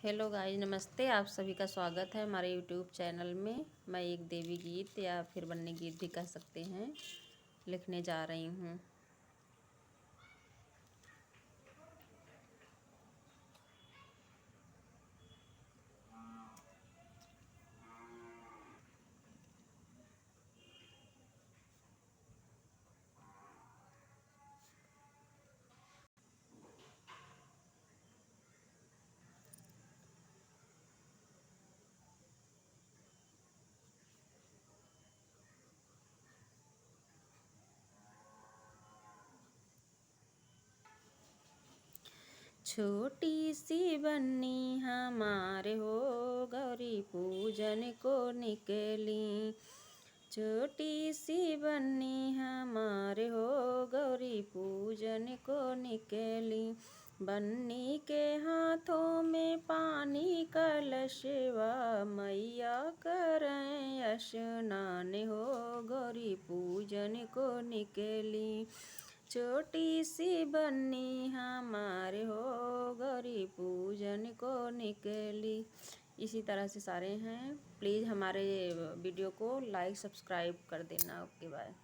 Hello guys, नमस्ते। आप सभी का स्वागत है हमारे यूट्यूब चैनल में। मैं एक देवी गीत या फिर बन्नी गीत भी कह सकते हैं लिखने जा रही हूँ। छोटी सी बन्नी हमारे हो गौरी पूजन को निकली। छोटी सी बन्नी हमारे हो गौरी पूजन को निकली। बन्नी के हाथों में पानी कलशवा, मैया करें स्नान हो गौरी पूजन को निकली। छोटी सी बन्नी हमारे हो गौरी पूजन को निकली। इसी तरह से सारे हैं। प्लीज़ हमारे वीडियो को लाइक सब्सक्राइब कर देना। Okay, bye.